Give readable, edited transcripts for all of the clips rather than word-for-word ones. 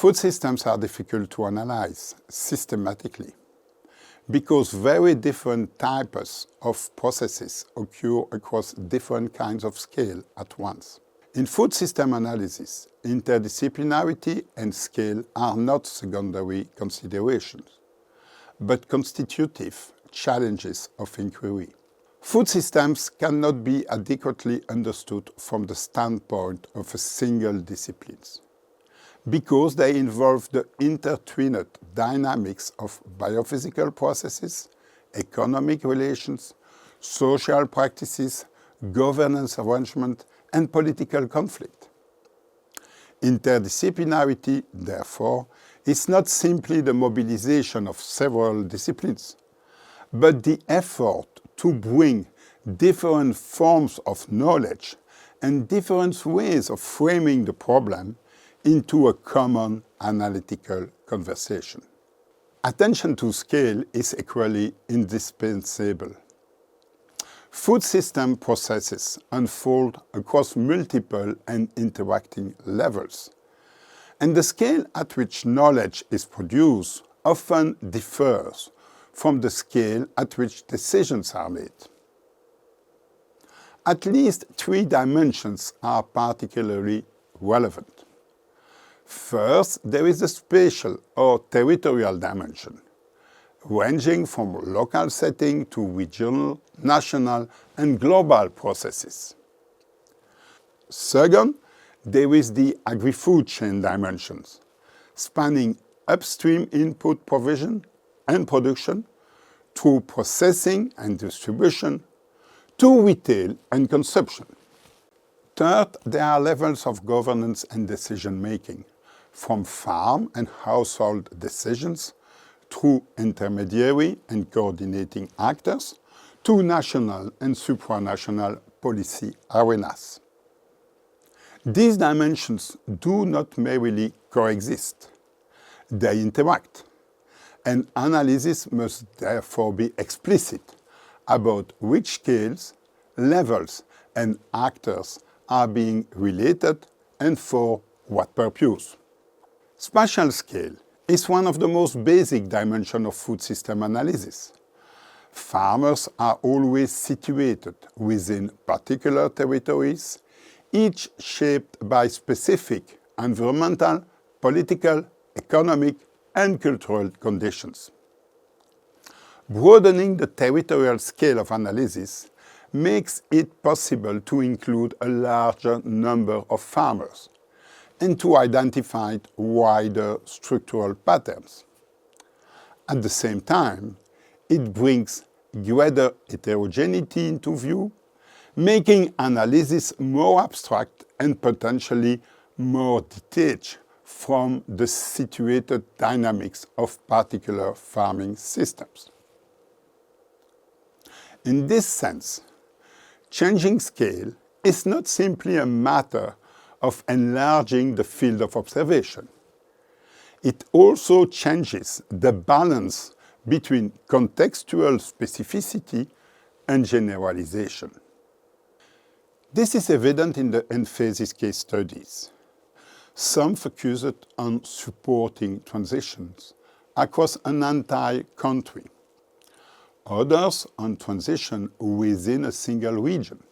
Food systems are difficult to analyze systematically because very different types of processes occur across different kinds of scale at once. In food system analysis, interdisciplinarity and scale are not secondary considerations, but constitutive challenges of inquiry. Food systems cannot be adequately understood from the standpoint of a single discipline, because they involve the intertwined dynamics of biophysical processes, economic relations, social practices, governance arrangement, and political conflict. Interdisciplinarity, therefore, is not simply the mobilization of several disciplines, but the effort to bring different forms of knowledge and different ways of framing the problem into a common analytical conversation. Attention to scale is equally indispensable. Food system processes unfold across multiple and interacting levels, and the scale at which knowledge is produced often differs from the scale at which decisions are made. At least three dimensions are particularly relevant. First, there is the spatial or territorial dimension, ranging from local setting to regional, national, and global processes. Second, there is the agri-food chain dimensions, spanning upstream input provision and production through processing and distribution to retail and consumption. Third, there are levels of governance and decision-making, from farm and household decisions through intermediary and coordinating actors to national and supranational policy arenas. These dimensions do not merely coexist. They interact, and analysis must therefore be explicit about which scales, levels, and actors are being related and for what purpose. Spatial scale is one of the most basic dimensions of food system analysis. Farmers are always situated within particular territories, each shaped by specific environmental, political, economic, and cultural conditions. Broadening the territorial scale of analysis makes it possible to include a larger number of farmers and to identify wider structural patterns. At the same time, it brings greater heterogeneity into view, making analysis more abstract and potentially more detached from the situated dynamics of particular farming systems. In this sense, changing scale is not simply a matter of enlarging the field of observation. It also changes the balance between contextual specificity and generalization. This is evident in the EnPhasis case studies. Some focused on supporting transitions across an entire country, others on transition within a single region,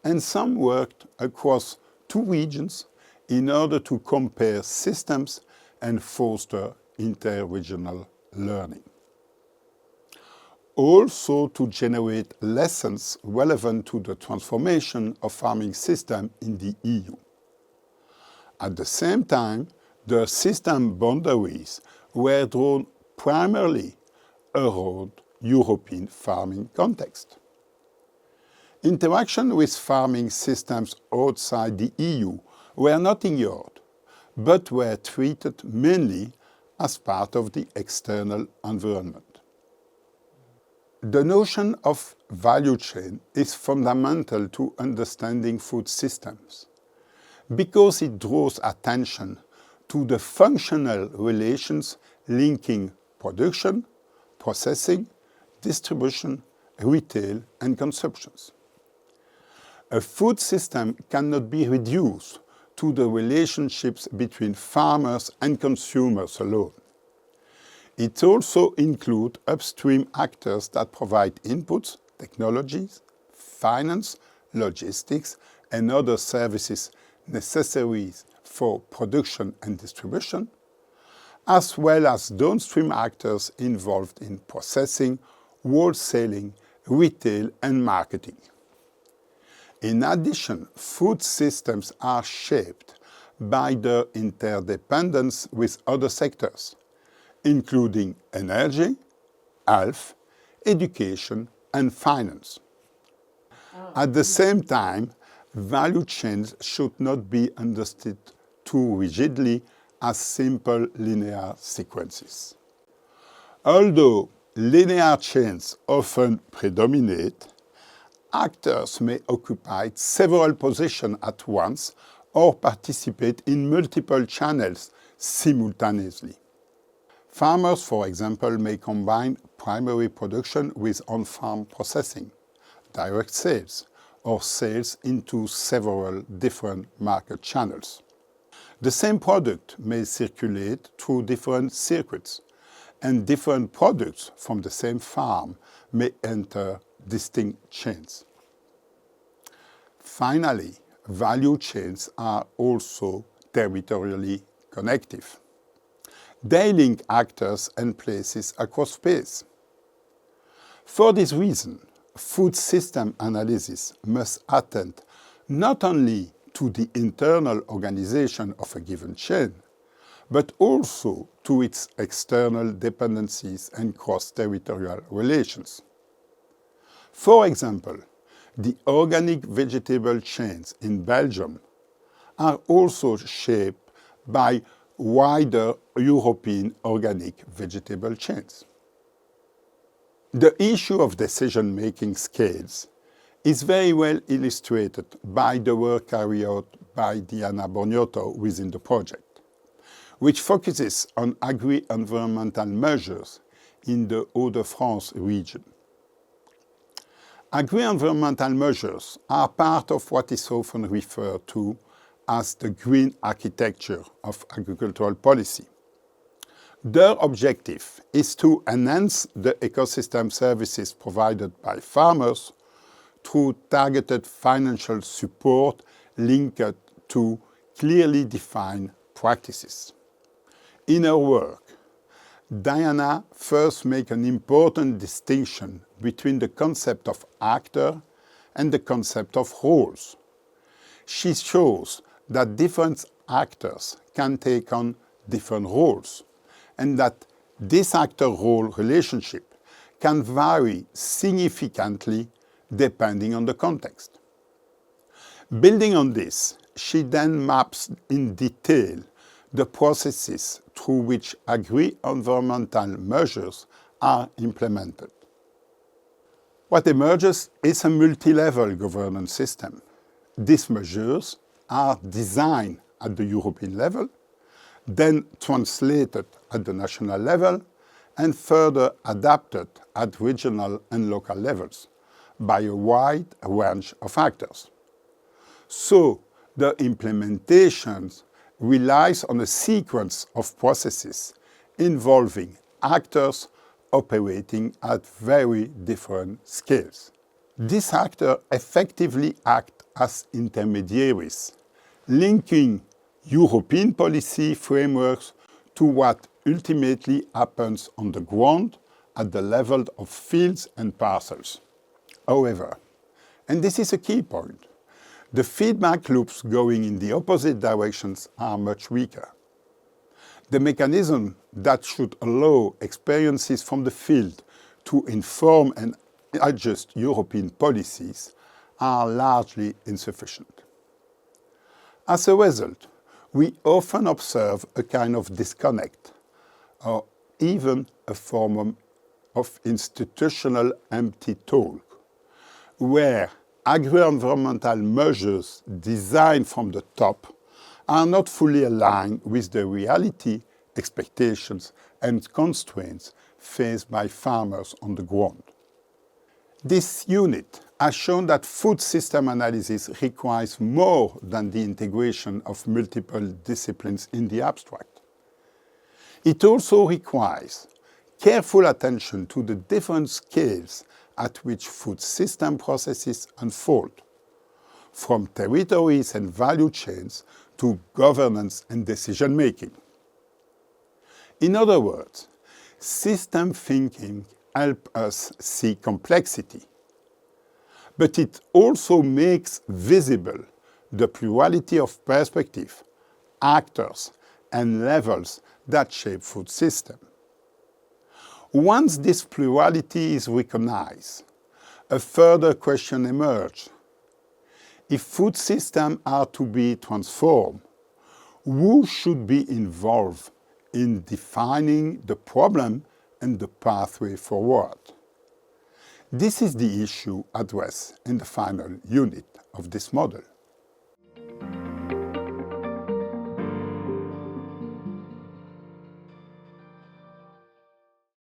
and some worked across two regions in order to compare systems and foster interregional learning. Also to generate lessons relevant to the transformation of farming system in the EU. At the same time, the system boundaries were drawn primarily around European farming context. Interaction with farming systems outside the EU were not ignored, but were treated mainly as part of the external environment. The notion of value chain is fundamental to understanding food systems because it draws attention to the functional relations linking production, processing, distribution, retail, and consumption. A food system cannot be reduced to the relationships between farmers and consumers alone. It also includes upstream actors that provide inputs, technologies, finance, logistics, and other services necessary for production and distribution, as well as downstream actors involved in processing, wholesaling, retail, and marketing. In addition, food systems are shaped by their interdependence with other sectors, including energy, health, education, and finance. At the same time, value chains should not be understood too rigidly as simple linear sequences. Although linear chains often predominate, actors may occupy several positions at once or participate in multiple channels simultaneously. Farmers, for example, may combine primary production with on-farm processing, direct sales, or sales into several different market channels. The same product may circulate through different circuits, and different products from the same farm may enter distinct chains. Finally, value chains are also territorially connective. They link actors and places across space. For this reason, food system analysis must attend not only to the internal organization of a given chain, but also to its external dependencies and cross-territorial relations. For example, the organic vegetable chains in Belgium are also shaped by wider European organic vegetable chains. The issue of decision-making scales is very well illustrated by the work carried out by Diana Borgnoto within the project, which focuses on agri-environmental measures in the Hauts-de-France region. Agri-environmental measures are part of what is often referred to as the green architecture of agricultural policy. Their objective is to enhance the ecosystem services provided by farmers through targeted financial support linked to clearly defined practices. In her work, Diana first makes an important distinction between the concept of actor and the concept of roles. She shows that different actors can take on different roles, and that this actor-role relationship can vary significantly depending on the context. Building on this, she then maps in detail the processes through which agri-environmental measures are implemented. What emerges is a multi-level governance system. These measures are designed at the European level, then translated at the national level, and further adapted at regional and local levels by a wide range of actors. So, the implementation relies on a sequence of processes involving actors operating at very different scales. These actors effectively act as intermediaries, linking European policy frameworks to what ultimately happens on the ground at the level of fields and parcels. However, and this is a key point, the feedback loops going in the opposite directions are much weaker. The mechanism that should allow experiences from the field to inform and adjust European policies are largely insufficient. As a result, we often observe a kind of disconnect, or even a form of institutional empty talk, where agri-environmental measures designed from the top are not fully aligned with the reality, expectations, and constraints faced by farmers on the ground. This unit has shown that food system analysis requires more than the integration of multiple disciplines in the abstract. It also requires careful attention to the different scales at which food system processes unfold, from territories and value chains to governance and decision-making. In other words, system thinking helps us see complexity, but it also makes visible the plurality of perspectives, actors, and levels that shape food systems. Once this plurality is recognized, a further question emerges. If food systems are to be transformed, who should be involved in defining the problem and the pathway forward? This is the issue addressed in the final unit of this model.